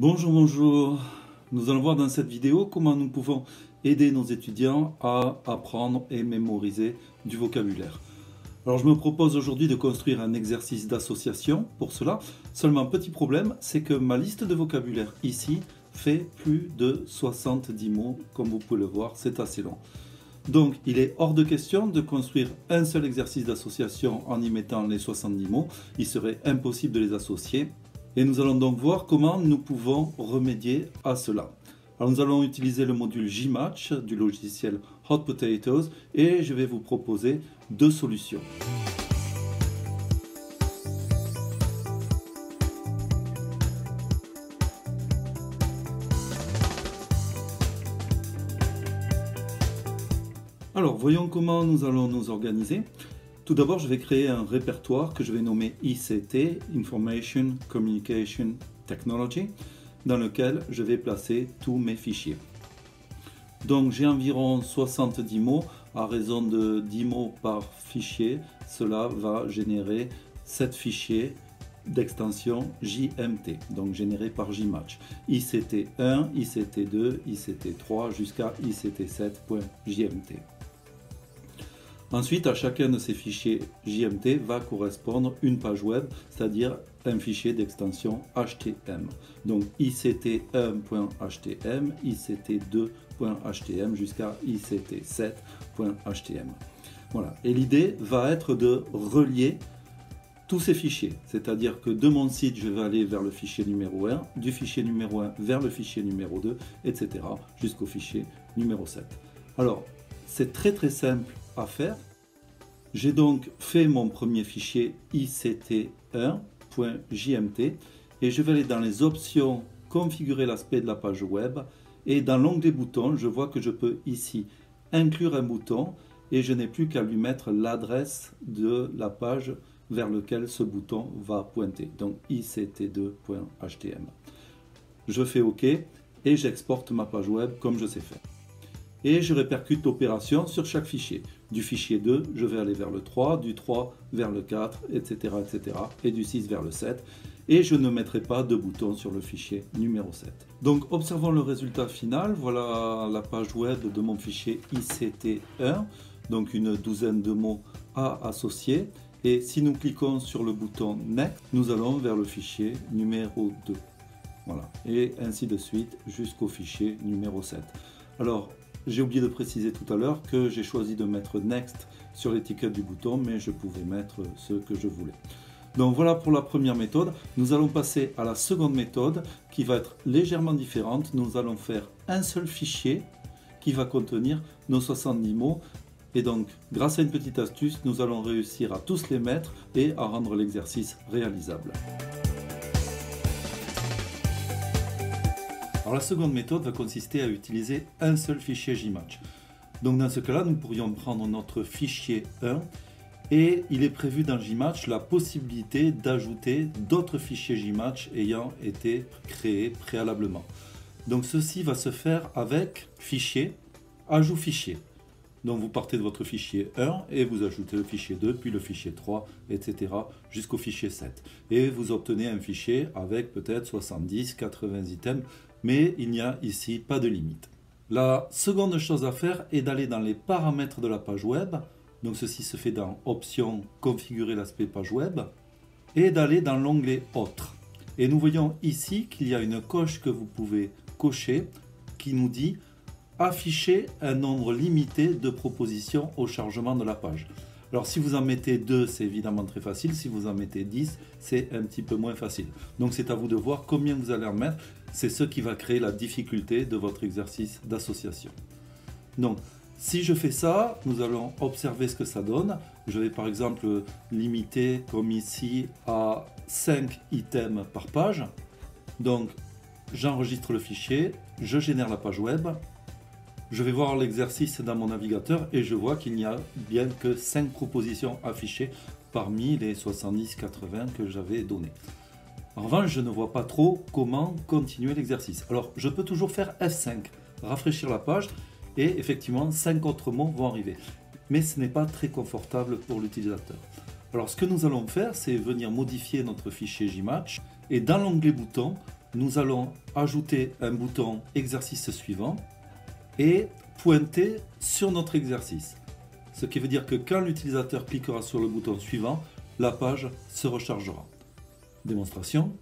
Bonjour, bonjour. Nous allons voir dans cette vidéo comment nous pouvons aider nos étudiants à apprendre et mémoriser du vocabulaire. Alors je me propose aujourd'hui de construire un exercice d'association pour cela. Seulement petit problème, c'est que ma liste de vocabulaire ici fait plus de 70 mots. Comme vous pouvez le voir, c'est assez long. Donc il est hors de question de construire un seul exercice d'association en y mettant les 70 mots. Il serait impossible de les associer. Et nous allons donc voir comment nous pouvons remédier à cela. Alors nous allons utiliser le module Gmatch du logiciel Hot Potatoes et je vais vous proposer deux solutions. Alors voyons comment nous allons nous organiser. Tout d'abord, je vais créer un répertoire que je vais nommer ICT, Information Communication Technology, dans lequel je vais placer tous mes fichiers. Donc j'ai environ 70 mots, à raison de 10 mots par fichier, cela va générer 7 fichiers d'extension JMT, donc générés par Gmatch. ICT1, ICT2, ICT3 jusqu'à ICT7.jmt. Ensuite, à chacun de ces fichiers JMT va correspondre une page web, c'est-à-dire un fichier d'extension HTML. Donc ICT1.htm, ICT2.htm jusqu'à ICT7.htm. Voilà. Et l'idée va être de relier tous ces fichiers, c'est-à-dire que de mon site, je vais aller vers le fichier numéro 1, du fichier numéro 1 vers le fichier numéro 2, etc. jusqu'au fichier numéro 7. Alors, c'est très simple à faire. J'ai donc fait mon premier fichier ict1.jmt et je vais aller dans les options configurer l'aspect de la page web et dans l'onglet boutons, je vois que je peux ici inclure un bouton et je n'ai plus qu'à lui mettre l'adresse de la page vers laquelle ce bouton va pointer, donc ict2.htm. Je fais OK et j'exporte ma page web comme je sais faire. Et je répercute l'opération sur chaque fichier. Du fichier 2, je vais aller vers le 3, du 3 vers le 4, etc., etc. et du 6 vers le 7. Et je ne mettrai pas de bouton sur le fichier numéro 7. Donc observons le résultat final. Voilà la page web de mon fichier ICT1. Donc une douzaine de mots à associer. Et si nous cliquons sur le bouton Next, nous allons vers le fichier numéro 2. Voilà. Et ainsi de suite jusqu'au fichier numéro 7. Alors, j'ai oublié de préciser tout à l'heure que j'ai choisi de mettre Next sur l'étiquette du bouton, mais je pouvais mettre ce que je voulais. Donc voilà pour la première méthode. Nous allons passer à la seconde méthode qui va être légèrement différente. Nous allons faire un seul fichier qui va contenir nos 70 mots. Et donc, grâce à une petite astuce, nous allons réussir à tous les mettre et à rendre l'exercice réalisable. Alors la seconde méthode va consister à utiliser un seul fichier Gmatch. Donc dans ce cas-là, nous pourrions prendre notre fichier 1 et il est prévu dans Gmatch la possibilité d'ajouter d'autres fichiers Gmatch ayant été créés préalablement. Donc ceci va se faire avec fichier, ajout fichier. Donc vous partez de votre fichier 1 et vous ajoutez le fichier 2, puis le fichier 3, etc. jusqu'au fichier 7. Et vous obtenez un fichier avec peut-être 70, 80 items, mais il n'y a ici pas de limite. La seconde chose à faire est d'aller dans les paramètres de la page web. Donc ceci se fait dans Options, configurer l'aspect page web, et d'aller dans l'onglet Autres. Et nous voyons ici qu'il y a une coche que vous pouvez cocher qui nous dit afficher un nombre limité de propositions au chargement de la page. Alors si vous en mettez 2, c'est évidemment très facile. Si vous en mettez 10, c'est un petit peu moins facile. Donc c'est à vous de voir combien vous allez en mettre. C'est ce qui va créer la difficulté de votre exercice d'association. Donc si je fais ça, nous allons observer ce que ça donne. Je vais par exemple limiter comme ici à 5 items par page. Donc j'enregistre le fichier, je génère la page web. Je vais voir l'exercice dans mon navigateur et je vois qu'il n'y a bien que 5 propositions affichées parmi les 70-80 que j'avais données. En revanche, je ne vois pas trop comment continuer l'exercice. Alors, je peux toujours faire F5, rafraîchir la page et effectivement 5 autres mots vont arriver. Mais ce n'est pas très confortable pour l'utilisateur. Alors, ce que nous allons faire, c'est venir modifier notre fichier Gmatch et dans l'onglet boutons, nous allons ajouter un bouton exercice suivant et pointer sur notre exercice. Ce qui veut dire que quand l'utilisateur cliquera sur le bouton suivant, la page se rechargera. Démonstration.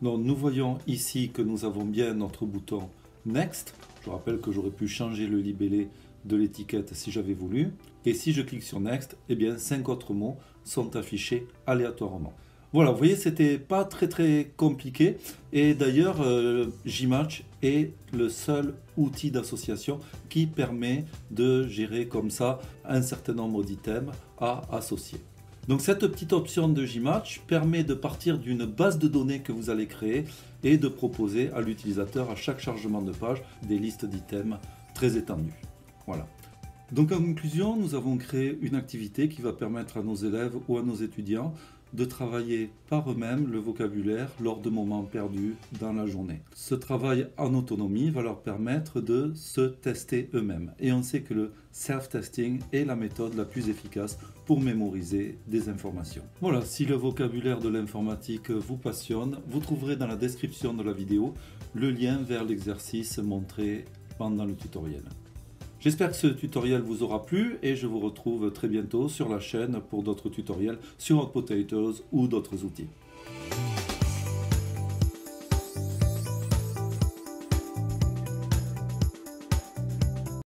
Donc nous voyons ici que nous avons bien notre bouton Next. Je rappelle que j'aurais pu changer le libellé de l'étiquette si j'avais voulu. Et si je clique sur Next, eh bien 5 autres mots sont affichés aléatoirement. Voilà, vous voyez, c'était pas très compliqué. Et d'ailleurs, Gmatch est le seul outil d'association qui permet de gérer comme ça un certain nombre d'items à associer. Donc cette petite option de Gmatch permet de partir d'une base de données que vous allez créer et de proposer à l'utilisateur à chaque chargement de page des listes d'items très étendues. Voilà. Donc en conclusion, nous avons créé une activité qui va permettre à nos élèves ou à nos étudiants de travailler par eux-mêmes le vocabulaire lors de moments perdus dans la journée. Ce travail en autonomie va leur permettre de se tester eux-mêmes. Et on sait que le self-testing est la méthode la plus efficace pour mémoriser des informations. Voilà, si le vocabulaire de l'informatique vous passionne, vous trouverez dans la description de la vidéo le lien vers l'exercice montré pendant le tutoriel. J'espère que ce tutoriel vous aura plu et je vous retrouve très bientôt sur la chaîne pour d'autres tutoriels sur Hot Potatoes ou d'autres outils.